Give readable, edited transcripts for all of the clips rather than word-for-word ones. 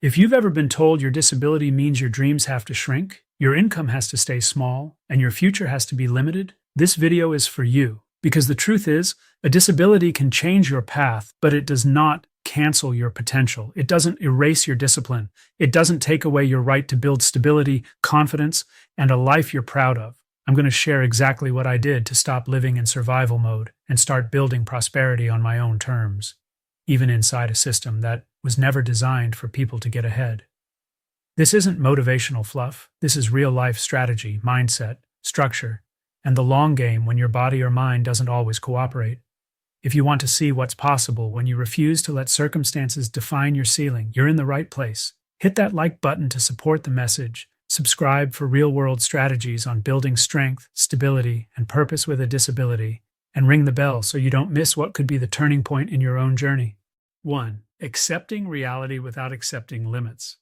If you've ever been told your disability means your dreams have to shrink, your income has to stay small, and your future has to be limited, this video is for you. Because the truth is, a disability can change your path, but it does not cancel your potential. It doesn't erase your discipline. It doesn't take away your right to build stability, confidence, and a life you're proud of. I'm going to share exactly what I did to stop living in survival mode and start building prosperity on my own terms, even inside a system that was never designed for people to get ahead. This isn't motivational fluff. This is real-life strategy, mindset, structure, and the long game when your body or mind doesn't always cooperate. If you want to see what's possible when you refuse to let circumstances define your ceiling, you're in the right place. Hit that like button to support the message. Subscribe for real-world strategies on building strength, stability, and purpose with a disability, and ring the bell so you don't miss what could be the turning point in your own journey. 1. Accepting reality without accepting limits.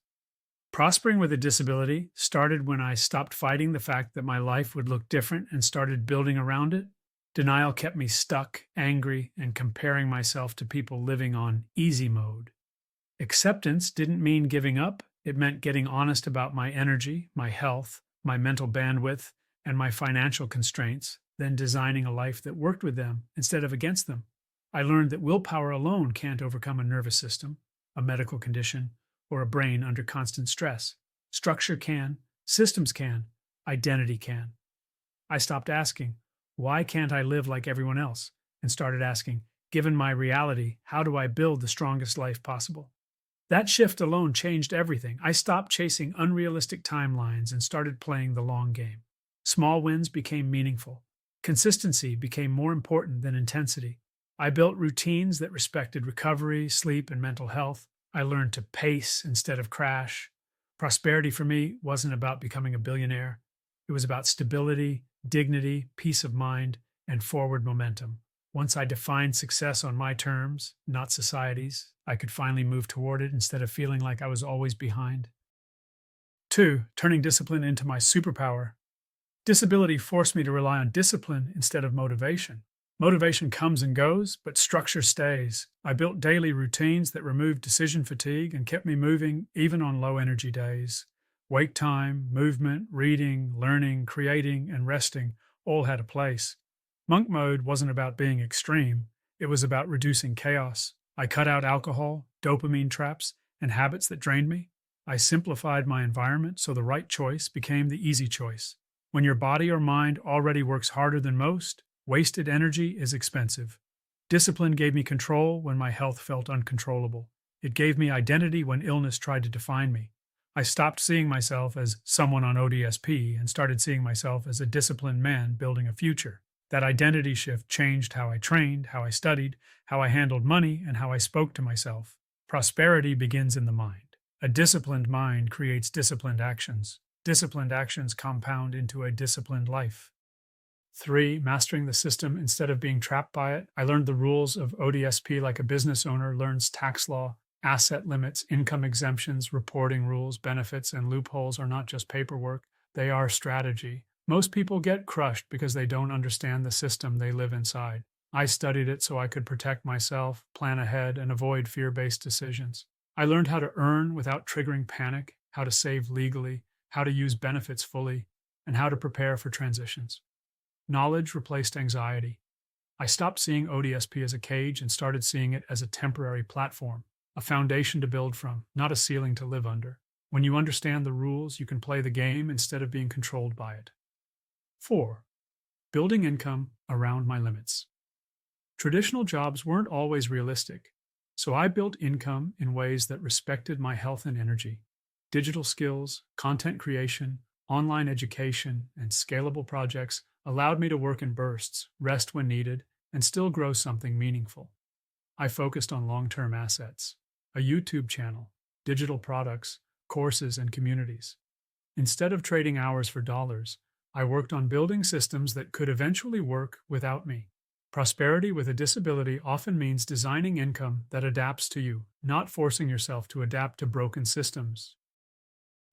Prospering with a disability started when I stopped fighting the fact that my life would look different and started building around it. Denial kept me stuck, angry, and comparing myself to people living on easy mode. Acceptance didn't mean giving up. It meant getting honest about my energy, my health, my mental bandwidth, and my financial constraints, then designing a life that worked with them instead of against them. I learned that willpower alone can't overcome a nervous system, a medical condition, or a brain under constant stress. Structure can, systems can, identity can. I stopped asking, why can't I live like everyone else? And started asking, given my reality, how do I build the strongest life possible? That shift alone changed everything. I stopped chasing unrealistic timelines and started playing the long game. Small wins became meaningful. Consistency became more important than intensity. I built routines that respected recovery, sleep, and mental health. I learned to pace instead of crash. Prosperity for me wasn't about becoming a billionaire. It was about stability, dignity, peace of mind, and forward momentum. Once I defined success on my terms, not society's, I could finally move toward it instead of feeling like I was always behind. 2. Turning discipline into my superpower. Disability forced me to rely on discipline instead of motivation. Motivation comes and goes, but structure stays. I built daily routines that removed decision fatigue and kept me moving even on low-energy days. Wake time, movement, reading, learning, creating, and resting all had a place. Monk mode wasn't about being extreme. It was about reducing chaos. I cut out alcohol, dopamine traps, and habits that drained me. I simplified my environment so the right choice became the easy choice. When your body or mind already works harder than most, wasted energy is expensive. Discipline gave me control when my health felt uncontrollable. It gave me identity when illness tried to define me. I stopped seeing myself as someone on ODSP and started seeing myself as a disciplined man building a future. That identity shift changed how I trained, how I studied, how I handled money, and how I spoke to myself. Prosperity begins in the mind. A disciplined mind creates disciplined actions. Disciplined actions compound into a disciplined life. 3. Mastering the system instead of being trapped by it. I learned the rules of ODSP like a business owner learns tax law. Asset limits, income exemptions, reporting rules, benefits, and loopholes are not just paperwork. They are strategy. Most people get crushed because they don't understand the system they live inside. I studied it so I could protect myself, plan ahead, and avoid fear-based decisions. I learned how to earn without triggering panic, how to save legally, how to use benefits fully, and how to prepare for transitions. Knowledge replaced anxiety. I stopped seeing ODSP as a cage and started seeing it as a temporary platform, a foundation to build from, not a ceiling to live under. When you understand the rules, you can play the game instead of being controlled by it. 4. Building income around my limits. Traditional jobs weren't always realistic, so I built income in ways that respected my health and energy. Digital skills, content creation, online education, and scalable projects allowed me to work in bursts, rest when needed, and still grow something meaningful. I focused on long-term assets, a YouTube channel, digital products, courses, and communities. Instead of trading hours for dollars, I worked on building systems that could eventually work without me. Prosperity with a disability often means designing income that adapts to you, not forcing yourself to adapt to broken systems.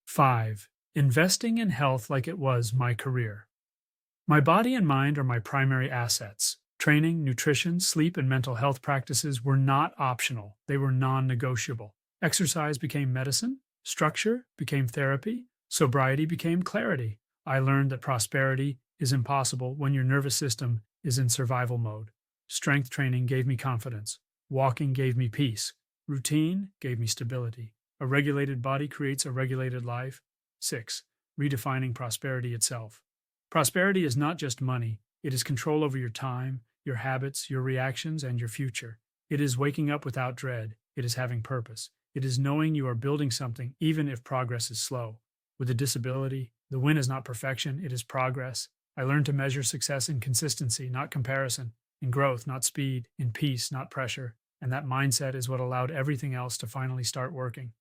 5. Investing in health like it was my career. My body and mind are my primary assets. Training, nutrition, sleep, and mental health practices were not optional. They were non-negotiable. Exercise became medicine, structure became therapy, sobriety became clarity. I learned that prosperity is impossible when your nervous system is in survival mode. Strength training gave me confidence. Walking gave me peace. Routine gave me stability. A regulated body creates a regulated life. 6. Redefining prosperity itself. Prosperity is not just money, it is control over your time, your habits, your reactions, and your future. It is waking up without dread. It is having purpose. It is knowing you are building something even if progress is slow. With a disability, the win is not perfection, it is progress. I learned to measure success in consistency, not comparison, in growth, not speed, in peace, not pressure, and that mindset is what allowed everything else to finally start working.